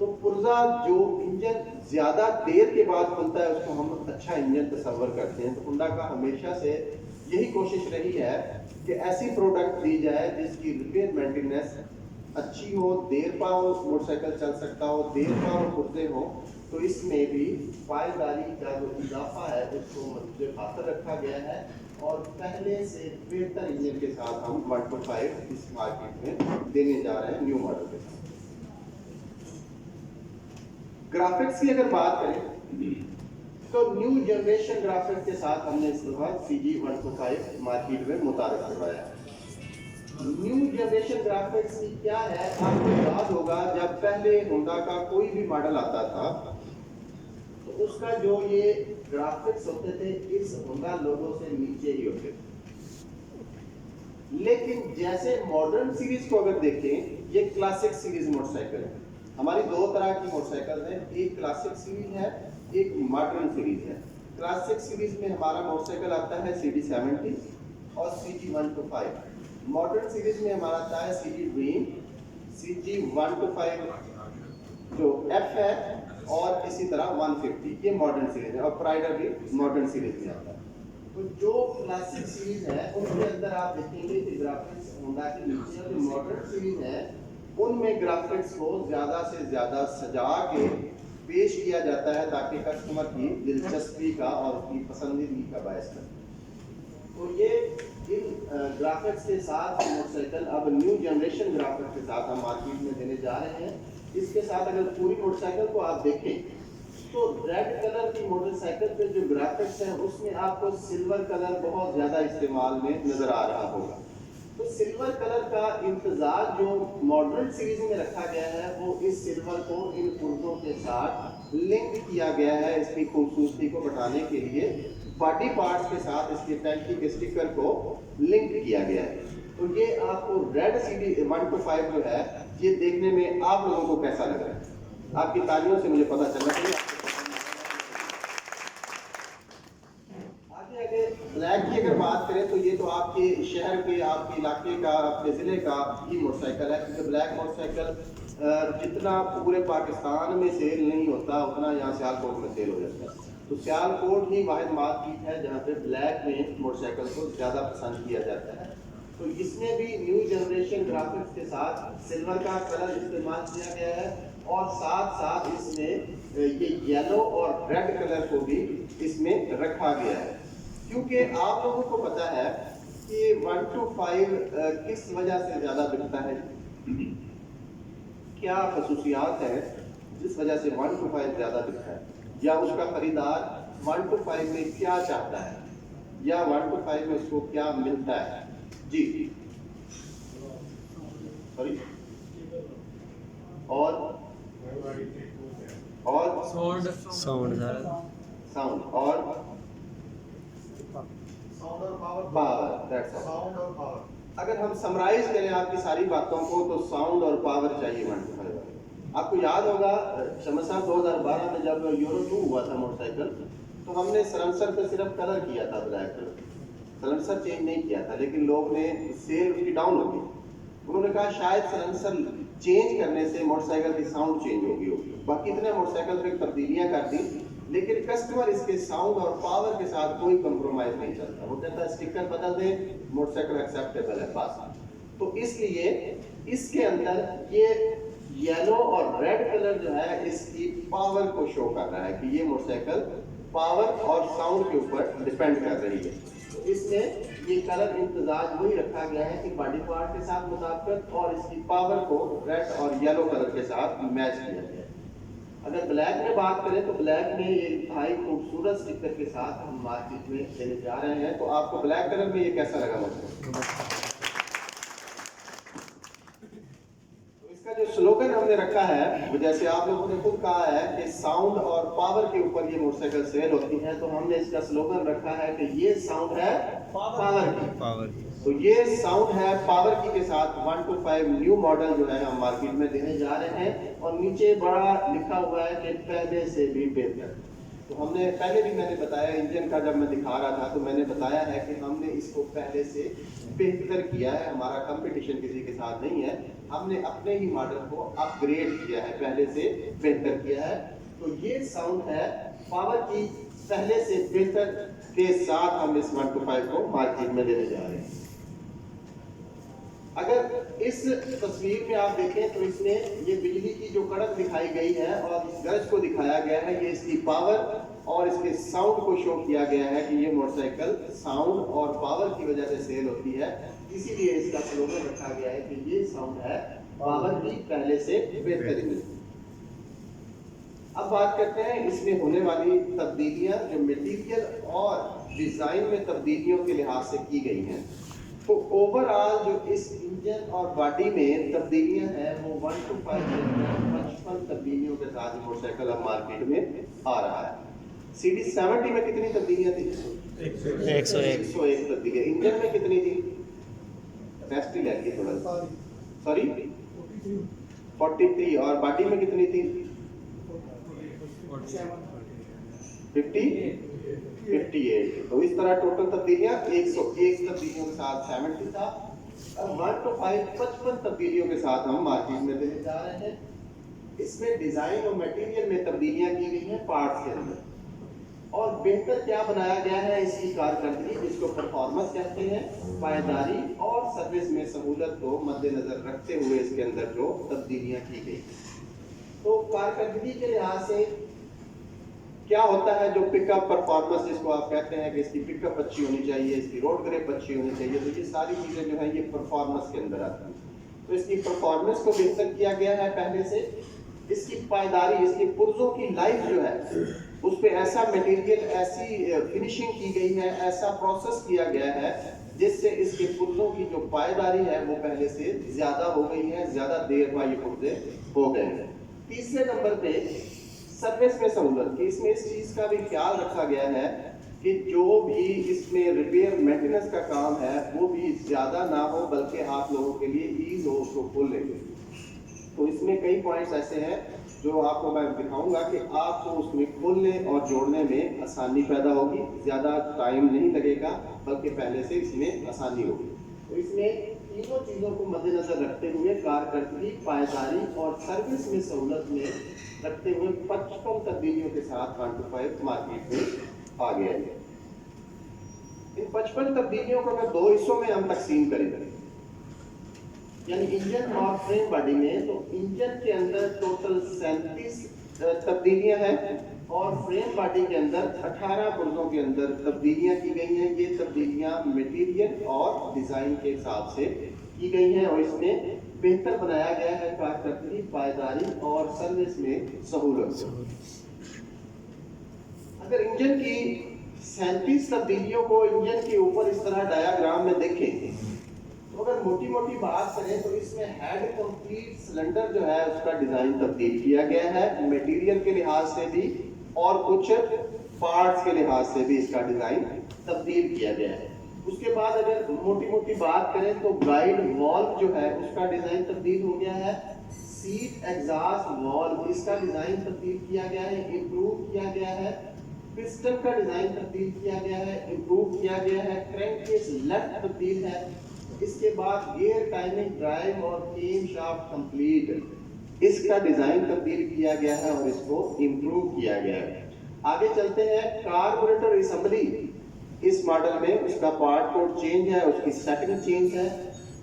تو پرزا جو انجن زیادہ دیر کے بعد کھلتا ہے اس کو ہم اچھا انجن تصور کرتے ہیں. تو ہونڈا کا ہمیشہ سے یہی کوشش رہی ہے کہ ایسی پروڈکٹ دی جائے جس کی ریپیئر مینٹیننس اچھی ہو, دیر پا ہو موٹر سائیکل چل سکتا ہو, دیر پا ہو پرزے ہوں. تو اس میں بھی پائیداری کا جو اضافہ ہے اس کو مد خاطر رکھا گیا ہے, اور پہلے سے بہتر انجن کے ساتھ ہم 125 اس مارکیٹ میں دینے جا رہے ہیں نیو ماڈل کے ساتھ. گرافکس کی اگر بات کریں تو نیو جنریشن گرافکس کے ساتھ ہم نے اس دفعہ CG125 مارکیٹ میں متعارف کروایا ہے. نیو جنریشن گرافکس کی کیا ہے, آپ کو یاد ہوگا جب پہلے ہونڈا کا کوئی بھی ماڈل آتا تھا تو اس کا جو یہ گرافکس ہوتے تھے اس ہونڈا لوگو سے نیچے ہی ہوتے تھے. لیکن جیسے ماڈرن سیریز کو اگر دیکھیں, یہ کلاسک سیریز موٹر سائیکل ہے. ہماری دو طرح کی موٹر سائیکل ہیں, ایک کلاسک سیریز ہے, ایک ماڈرن سیریز ہے. کلاسک سیریز میں ہمارا موٹر سائیکل آتا ہے CD70 اور CG125. ماڈرن سیریز میں ہمارا آتا ہے CG ڈریم, CG125 جو F ہے, اور اسی طرح 150. یہ ماڈرن سیریز ہے, اور پرائڈر بھی ماڈرن سیریز میں آتا ہے. تو جو کلاسک سیریز ہے ان کے اندر آپ دیکھیں گے کہ گرافکس ہونڈا کے نیچے, جو ماڈرن سیریز ہے ان میں گرافکس کو زیادہ سے زیادہ سجا کے پیش کیا جاتا ہے تاکہ کسٹمر کی دلچسپی کا اور اس کی پسندیدگی کا باعث بنے. تو یہ ان گرافکس کے ساتھ موٹر سائیکل اب نیو جنریشن گرافکس کے ساتھ ہم مارکیٹ میں دینے جا رہے ہیں. اس کے ساتھ اگر پوری موٹر سائیکل کو آپ دیکھیں تو ریڈ کلر کی موٹر سائیکل پہ جو گرافکس ہیں اس میں آپ کو سلور کلر بہت زیادہ استعمال میں نظر آ رہا ہوگا. تو سلور کلر کا امتزاج جو ماڈرن سیریز میں رکھا گیا ہے وہ اس سلور کو ان پرزوں کے ساتھ لنک کیا گیا ہے اس کی خوبصورتی کو بڑھانے کے لیے. باڈی پارٹس کے ساتھ اس کی ٹینکی کے اسٹیکر کو لنک کیا گیا ہے. تو یہ آپ کو ریڈ CD125 جو ہے یہ دیکھنے میں آپ لوگوں کو کیسا لگ رہا ہے؟ آپ کی تالیوں سے مجھے پتا چلنا چاہیے. آگے بلیک کی اگر بات کریں تو یہ تو آپ کے شہر کے, آپ کے علاقے کا, آپ کے ضلع کا ہی موٹر سائیکل ہے, کیونکہ بلیک موٹر سائیکل جتنا پورے پاکستان میں سیل نہیں ہوتا اتنا یہاں سیالکوٹ میں سیل ہو جاتا ہے. تو سیالکوٹ ہی واحد مارکیٹ ہے جہاں پہ بلیک میں موٹر سائیکل کو زیادہ پسند کیا جاتا ہے. تو اس میں بھی نیو جنریشن گرافکس کے ساتھ سلور کا کلر استعمال کیا گیا ہے, اور ساتھ ساتھ اس میں یہ یلو اور ریڈ کلر کو بھی اس میں رکھا گیا ہے. کیونکہ آپ لوگوں کو پتا ہے کہ 125 کس وجہ سے زیادہ بکتا ہے, کیا خصوصیات ہیں جس وجہ سے 125 زیادہ بکتا ہے, یا اس کا خریدار 125 میں کیا چاہتا ہے, یا 125 میں اس کو کیا ملتا ہے. جی سوری, اور ساؤنڈ اور اگر ہم سمرائز کریں آپ کی ساری باتوں کو تو ساؤنڈ اور پاور چاہیے 125. آپ کو یاد ہوگا شمس صاحب 2012 میں جب یورو 2 ہوا تھا موٹر سائیکل تو ہم نے سلنسر پہ صرف کلر کیا تھا بلیک کلر, سلنسر چینج نہیں کیا تھا, لیکن لوگ نے سیل اس کی ڈاؤن ہو گئی. انہوں نے کہا شاید سلنسر چینج کرنے سے موٹر سائیکل کی ساؤنڈ چینج ہوگی. باقی اتنے موٹر سائیکل پہ تبدیلیاں کر دی, لیکن کسٹمر اس کے ساؤنڈ اور پاور کے ساتھ کوئی کمپرومائز نہیں چلتا. وہ کہتا ہے اسٹیکر بدل دیں, موٹر سائیکل ایکسیپٹیبل ہے بس. تو اس لیے اس کے اندر یہ یلو اور ریڈ کلر جو ہے اس کی پاور کو شو کر رہا ہے کہ یہ موٹر سائیکل پاور اور ساؤنڈ کے اوپر ڈیپینڈ کر رہی ہے. تو اس میں یہ کلر امتزاج وہی رکھا گیا ہے کہ باڈی پارٹ کے ساتھ مطابقت, اور اس کی پاور کو ریڈ اور یلو کلر کے ساتھ میچ کیا گیا ہے. اگر بلیک میں بات کریں تو بلیک میں یہ انتہائی خوبصورت اسٹیکر کے ساتھ ہم مارکیٹ میں دینے جا رہے ہیں. تو آپ کو بلیک کلر میں یہ کیسا لگا مجھے؟ اس کا جو سلوگن ہم نے رکھا ہے, جیسے آپ لوگوں نے خود کہا ہے کہ ساؤنڈ اور پاور کے اوپر یہ موٹر سائیکل سیل ہوتی ہے, تو ہم نے اس کا سلوگن رکھا ہے کہ یہ ساؤنڈ ہے پاور کی. تو یہ ساؤنڈ ہے پاور کی کے ساتھ 125 نیو ماڈل جو ہے ہم مارکیٹ میں دینے جا رہے ہیں, اور نیچے بڑا لکھا ہوا ہے کہ پہلے سے بھی بہتر. تو ہم نے پہلے بھی میں نے بتایا انجن کا جب میں دکھا رہا تھا تو میں نے بتایا ہے کہ ہم نے اس کو پہلے سے بہتر کیا ہے، ہمارا کمپٹیشن کسی کے ساتھ نہیں ہے، ہم نے اپنے ہی ماڈل کو اپ گریڈ کیا ہے، پہلے سے بہتر کیا ہے. تو یہ ساؤنڈ ہے پاور کی پہلے سے بہتر کے ساتھ ہم اس 125 کو مارکیٹ میں لینے جا رہے ہیں. اگر اس تصویر میں آپ دیکھیں تو اس میں یہ بجلی کی جو کڑک دکھائی گئی ہے اور اس گرج کو دکھایا گیا ہے، یہ اس کی پاور اور اس کے ساؤنڈ کو شو کیا گیا ہے کہ یہ موٹر سائیکل ساؤنڈ اور پاور کی وجہ سے سیل ہوتی ہے. اسی لیے اس کا سلوگن رکھا گیا ہے کہ یہ ساؤنڈ ہے پاور کی پہلے سے بہترین. اب بات کرتے ہیں اس میں ہونے والی تبدیلیاں جو میٹیریل اور ڈیزائن میں تبدیلیوں کے لحاظ سے کی گئی ہیں. تو اوور آل جو اس انجن اور باڈی میں تبدیلیاں ہیں وہ 1 to 5 55 تبدیلیوں کے ساتھ موٹر سائیکل اب مارکیٹ میں آ رہا ہے. سی ڈی 70 میں کتنی تبدیلیاں تھیں؟ 101 تبدیلیاں. انجن میں کتنی تھی؟ ریسٹ ہی لگی تھوڑا سا، سوری 43. اور باڈی میں کتنی تھی؟ 58. تو اس طرح ٹوٹل تبدیلیاں 101 تبدیلیوں کے ساتھ 70 تھا. اب 1 to 5 55 تبدیلیوں کے ساتھ ہم مارکیٹ میں دینے جا رہے ہیں. اس میں ڈیزائن اور میٹیریل میں تبدیلیاں کی گئی ہیں پارٹس کے اندر. اور بہتر کیا بنایا گیا ہے اس کی کارکردگی، جس کو پرفارمنس کہتے ہیں، پائیداری اور سروس میں سہولت کو مد نظر رکھتے ہوئے اس کے اندر جو تبدیلیاں کی گئی. تو کارکردگی کے لحاظ سے کیا ہوتا ہے جو پک اپ پرفارمنس جس کو آپ کہتے ہیں کہ اس کی پک اپ اچھی ہونی چاہیے، اس کی روڈ گریپ اچھی ہونی چاہیے، تو یہ ساری چیزیں جو ہیں یہ پرفارمنس کے اندر آتی ہیں. تو اس کی پرفارمنس کو بہتر کیا گیا ہے پہلے سے. اس کی پائیداری، اس کی پرزوں کی لائف جو ہے اس پہ ایسا میٹیریل، ایسی فنیشنگ کی گئی ہے، ایسا پروسیس کیا گیا ہے جس سے اس کے پرزوں کی جو پائیداری ہے وہ پہلے سے زیادہ ہو گئی ہے، زیادہ دیر بعد یہ پرزے ہو گئے ہیں. تیسرے نمبر پہ سروس میں سہولت کی. اس میں اس چیز کا بھی خیال رکھا گیا ہے کہ جو بھی اس میں ریپیئر مینٹیننس کا کام ہے وہ بھی زیادہ نہ ہو، بلکہ آپ لوگوں کے لیے ایز ہو اس کو کھولنے میں. تو اس میں کئی پوائنٹس ایسے ہیں جو آپ کو میں دکھاؤں گا کہ آپ کو اس میں کھولنے اور جوڑنے میں آسانی پیدا ہوگی، زیادہ ٹائم نہیں لگے گا، بلکہ پہلے سے اس میں آسانی ہوگی. تو اس میں تینوں چیزوں کو مد نظر رکھتے ہوئے کارکردگی، پائیداری اور سروس میں سہولت میں رکھتے ہوئے 55 تبدیلیوں کے ساتھ 1 to 5 مارکیٹ میں آ گیا ہے. ان 55 تبدیلیوں کو اگر دو حصوں میں ہم تقسیم کریں یعنی انجن اور فریم باڈی میں، تو انجن کے اندر ٹوٹل 37 تبدیلیاں ہیں اور فریم باڈی کے اندر 18 پرزوں کے اندر تبدیلیاں کی گئی ہیں. یہ تبدیلیاں میٹیریل اور ڈیزائن کے حساب سے کی گئی ہیں اور اس میں بہتر بنایا گیا ہے کارکردگی، پائیداری اور سروس میں سہولت. اگر انجن کی 37 تبدیلیوں کو انجن کے اوپر اس طرح ڈایاگرام میں دیکھیں تو اگر موٹی موٹی بات کریں تو اس میں ہیڈ کمپلیٹ سلنڈر جو ہے اس کا ڈیزائن تبدیل کیا گیا ہے، میٹیریل کے لحاظ سے بھی اور کچھ پارٹس کے لحاظ سے بھی اس کا ڈیزائن تبدیل کیا گیا ہے. اس کے بعد اگر موٹی موٹی بات کریں تو گائیڈ والو جو ہے اس کا ڈیزائن تبدیل ہو گیا ہے. سیٹ ایگزاسٹ والو اس کا ڈیزائن تبدیل کیا گیا ہے، امپروو کیا گیا ہے. پسٹن کا ڈیزائن تبدیل کیا گیا ہے، امپروو کیا گیا ہے. کرینک کیس لیفٹ تبدیل ہے. اس کے بعد گیئر ٹائمنگ ڈرائیو اور کیم شافٹ کمپلیٹ اس کا ڈیزائن تبدیل کیا گیا ہے اور اس کو امپروو کیا گیا ہے. آگے چلتے ہیں کاربوریٹر اسمبلی. اس ماڈل میں اس کا پارٹ کوڈ چینج ہے، اس کی سیٹنگ چینج ہے.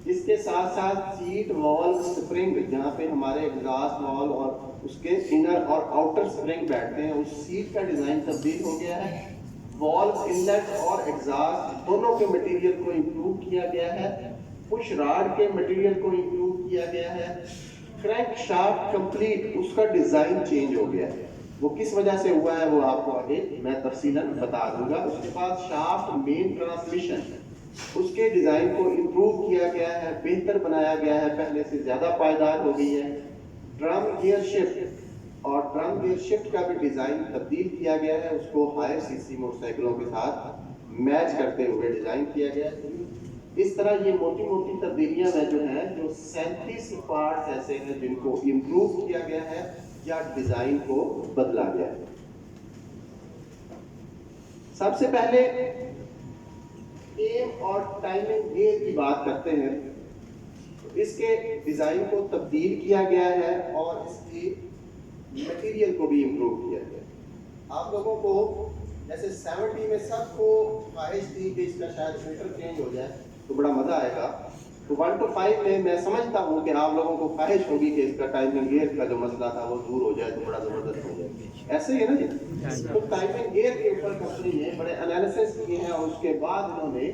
اس کے ساتھ ساتھ سیٹ وال سپرنگ جہاں پہ ہمارے ایگزاسٹ وال اور اس کے انر اور آؤٹر سپرنگ بیٹھتے ہیں اس سیٹ کا ڈیزائن تبدیل ہو گیا ہے. وال انلیٹ اور ایگزاسٹ دونوں کے مٹیریل کو امپروو کیا گیا ہے. پش راڈ کے مٹیریل کو امپروو کیا گیا ہے. کرینک شافٹ کمپلیٹ اس کا ڈیزائن چینج ہو گیا ہے. وہ کس وجہ سے ہوا ہے وہ آپ کو آگے میں تفصیلاً بتا دوں گا. اس کے بعد شافٹ مین ٹرانسمیشن اس کے ڈیزائن کو امپروو کیا گیا ہے، بہتر بنایا گیا ہے، پہلے سے زیادہ پائیدار ہو گئی ہے. ڈرم گیئر شفٹ اور ڈرم گیئر شفٹ کا بھی ڈیزائن تبدیل کیا گیا ہے، اس کو ہائر سی سی موٹر سائیکلوں کے ساتھ میچ کرتے ہوئے ڈیزائن کیا گیا ہے. اس طرح یہ موٹی موٹی تبدیلیاں میں جو ہیں جو 37 پارٹس ایسے ہیں جن کو امپروو کیا گیا ہے یا ڈیزائن کو بدلا گیا ہے. سب سے پہلے کیم اور ٹائمنگ گیئر کی بات کرتے ہیں. اس کے ڈیزائن کو تبدیل کیا گیا ہے اور اس کی مٹیریل کو بھی امپروو کیا گیا ہے. آپ لوگوں کو جیسے 70 میں سب کو خواہش تھی کہ اس کا شاید فلٹر چینج ہو جائے تو بڑا مزہ آئے گا. تو 1 to 5 میں سمجھتا ہوں کہ آپ لوگوں کو خواہش ہوگی کہ اس کا ٹائمنگ گیئر کا جو مسئلہ تھا وہ دور ہو جائے تو بڑا زبردست ہو جائے. ایسے ہی ہے نا جی. تو ٹائمنگ گیئر کے اوپر کمپنی نے بڑے انالیسس کیے ہیں اور اس کے بعد انہوں نے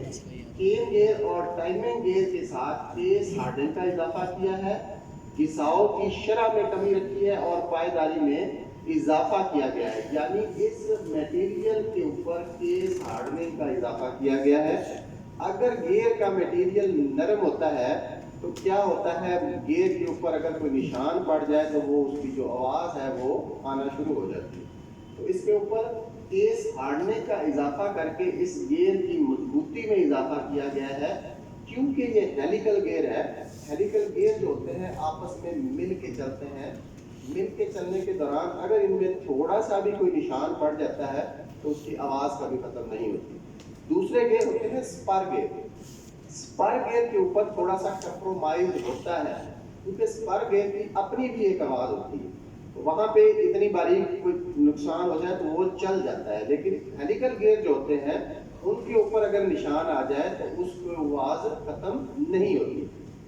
کیم گیئر اور ٹائمنگ گیئر کے ساتھ کیس ہارڈن کا اضافہ کیا ہے, گھساؤ کی شرح میں کمی رکھی ہے اور پائیداری میں اضافہ کیا گیا ہے. یعنی اس میٹیریل کے اوپر کیس ہارڈننگ کا اضافہ کیا گیا ہے. اگر گیئر کا میٹیریل نرم ہوتا ہے تو کیا ہوتا ہے, گیئر کے اوپر اگر کوئی نشان پڑ جائے تو وہ اس کی جو آواز ہے وہ آنا شروع ہو جاتی ہے. تو اس کے اوپر کیس ہارڈننگ کا اضافہ کر کے اس گیئر کی مضبوطی میں اضافہ کیا گیا ہے. کیونکہ یہ ہیلیکل گیئر ہے, ہیلیکل گیئر جو ہوتے ہیں آپس میں مل کے چلتے ہیں. مل کے چلنے کے دوران اگر ان میں تھوڑا سا بھی کوئی نشان پڑ جاتا ہے تو اس کی آواز کبھی ختم نہیں ہوتی. دوسرے گیئر ہوتے ہیں سپر گیئر. سپر گیئر کے اوپر تھوڑا سا کمپرومائز ہوتا ہے کیونکہ سپر گیئر کی اپنی بھی ایک آواز ہوتی ہے. وہاں پہ اتنی باریک کوئی نقصان ہو جائے تو وہ چل جاتا ہے, لیکن ہیلیکل گیئر جو ہوتے ہیں ان کے اوپر اگر نشان آ جائے تو اس کی آواز ختم نہیں ہوتی.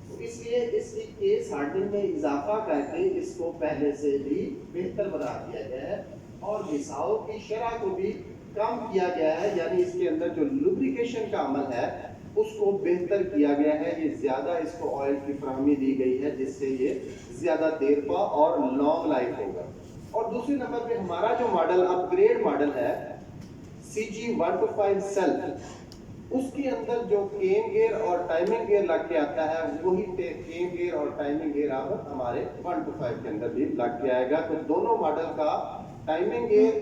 تو اس لیے اس کی کیس ہارڈننگ میں اضافہ کر کے اس کو پہلے سے بھی بہتر بنا دیا گیا ہے اور گھساؤ کی شرح کو بھی کم کیا گیا ہے. یعنی اس کے اندر جو لوبریکیشن کا عمل ہے اس کو بہتر کیا گیا ہے. یہ زیادہ اس کو آئل کی فراہمی دی گئی ہے جس سے یہ زیادہ دیر پا اور لانگ لائف ہوگا. اور دوسری نمبر پہ ہمارا جو ماڈل اپ گریڈ ماڈل ہے CG 1 to 5 سیلف, اس کے اندر جو کیم گیئر اور ٹائمنگ گیئر لگ کے آتا ہے وہی کیم گیئر اور ٹائمنگ گیئر اب ہمارے 1 to 5 کے اندر بھی لگ کے آئے گا. تو دونوں ماڈل کا ٹائمنگ گیئر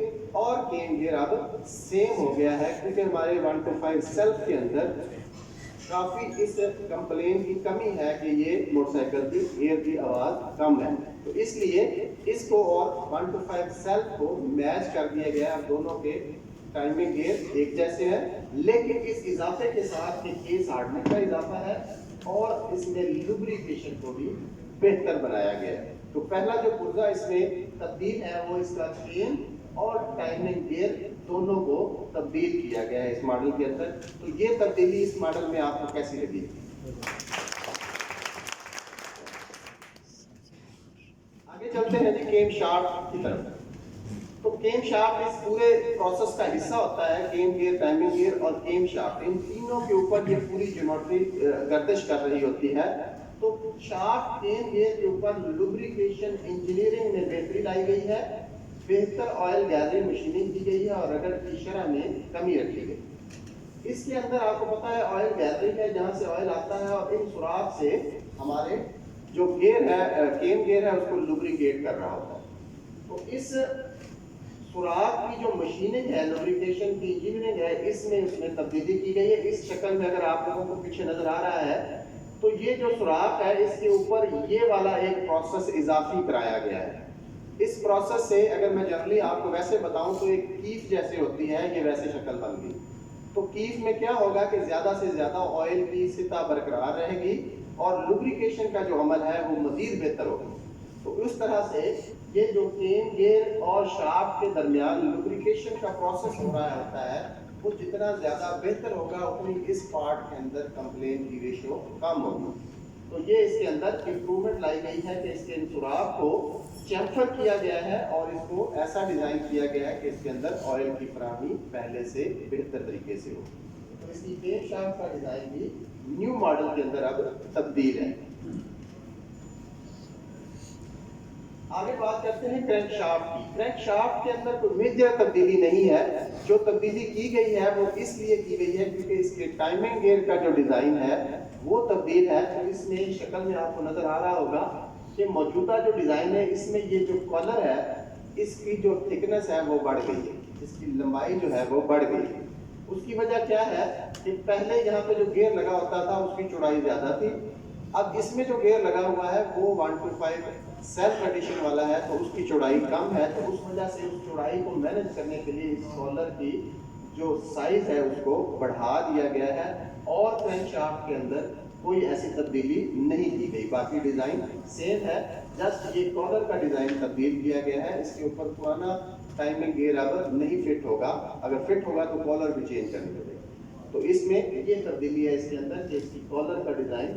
اور کیم گیئر اب سیم ہو گیا ہے کیونکہ ہمارے 1 to 5 سیلف کے اندر کافی اس کمپلین کی کمی ہے کہ یہ موٹر سائیکل کی گیئر کی آواز کم ہے. تو اس لیے اس کو اور 1 to 5 سیلف کو میچ کر دیا گیا. اب دونوں کے ٹائمنگ گیئر ایک جیسے ہیں, لیکن اس اضافے کے ساتھ کہ کیس ہارڈننگ کا اضافہ ہے اور اس میں لوبریکیشن کو بھی بہتر بنایا گیا ہے. تو پہلا جو پرزہ اس میں تبدیل ہے وہ اس کا کیم اور ٹائمنگ گیئر دونوں کو تبدیل کیا گیا ہے اس ماڈل کے اندر. تو یہ تبدیلی اس ماڈل میں آپ کو کیسی لگی؟ آگے چلتے ہیں جی کیم شافٹ کی طرف. تو کیم شافٹ اس پورے پروسیس کا حصہ ہوتا ہے. کیم گیئر, ٹائمنگ گیئر اور کیم شافٹ, ان تینوں کے اوپر یہ پوری جیومیٹری گردش کر رہی ہوتی ہے. تو شافٹ کیم گیئر کے اوپر لوبریکیشن انجینئرنگ میں بہتری لائی گئی ہے, بہتر آئل گیدرنگ مشیننگ کی گئی ہے اور رگڑ کی شرح میں کمی رکھی گئی. اس کے اندر آپ کو پتا ہے آئل گیدرنگ ہے جہاں سے آئل آتا ہے اور ان سوراخ سے ہمارے جو گیئر ہے کیم گیئر ہے اس کو لوبریکیٹ کر رہا ہوتا ہے. تو اس سوراخ کی جو مشیننگ ہے, لوبریکیشن کی انجینئرنگ ہے, اس میں تبدیلی کی گئی ہے. اس شکل میں اگر آپ لوگوں کو پیچھے نظر آ رہا ہے تو یہ جو سوراخ ہے اس کے اوپر یہ والا ایک پروسیس اضافی کرایا گیا ہے. اس پروسیس سے اگر میں جنرلی آپ کو ویسے بتاؤں تو ایک کیف جیسے ہوتی ہے, یہ ویسے شکل بن گئی. تو کیف میں کیا ہوگا کہ زیادہ سے زیادہ آئل کی سطح برقرار رہے گی اور لوبریکیشن کا جو عمل ہے وہ مزید بہتر ہوگا. تو اس طرح سے یہ جو کیم گیئر اور شافٹ کے درمیان لوبریکیشن کا پروسیس ہو رہا ہوتا ہے وہ جتنا زیادہ بہتر ہوگا اتنی اس پارٹ کے اندر کمپلین کی ریشو کم ہوگی. تو یہ اس کے اندر امپرومنٹ لائی گئی ہے کہ اس کے سوراخ کو چیمفر کیا گیا ہے اور اس کو ایسا ڈیزائن کیا گیا ہے کہ اس کے اندر آئل کی فراہمی پہلے سے بہتر طریقے سے ہو. تو اس کی کیم شافٹ کا ڈیزائن بھی نیو ماڈل کے اندر اب تبدیل ہے. آگے بات کرتے ہیں کرینک شافٹ کی. کرینک شافٹ کے اندر کوئی میجر تبدیلی نہیں ہے. جو تبدیلی کی گئی ہے وہ اس لیے کی گئی ہے کیونکہ اس کے ٹائمنگ گیئر کا جو ڈیزائن ہے وہ تبدیل ہے. تو اس میں شکل میں آپ کو نظر آ رہا ہوگا کہ موجودہ جو ڈیزائن ہے اس میں یہ جو کالر ہے اس کی جو تھکنس ہے وہ بڑھ گئی ہے, اس کی لمبائی جو ہے وہ بڑھ گئی ہے. اس کی وجہ کیا ہے کہ پہلے یہاں پہ جو گیئر لگا ہوتا تھا اس کی چوڑائی زیادہ تھی. اب اس میں جو گیئر لگا ہوا ہے وہ 1 to 5 سیلف ایڈیشن والا ہے تو اس کی چوڑائی کم ہے. تو اس وجہ سے اس چوڑائی کو مینج کرنے کے لیے اس کالر کی جو سائز ہے اس کو بڑھا دیا گیا ہے اور کرینک شافٹ کے اندر کوئی ایسی تبدیلی نہیں کی گئی، باقی ڈیزائن سیم ہے، جسٹ یہ کالر کا ڈیزائن تبدیل کیا گیا ہے، اس کے اوپر پرانا ٹائمنگ گیئر اب نہیں فٹ ہوگا، اگر فٹ ہوگا تو کالر بھی چینج کرنی پڑے گی۔ تو اس میں یہ تبدیلی ہے اس کے اندر کہ اس کی کالر کا ڈیزائن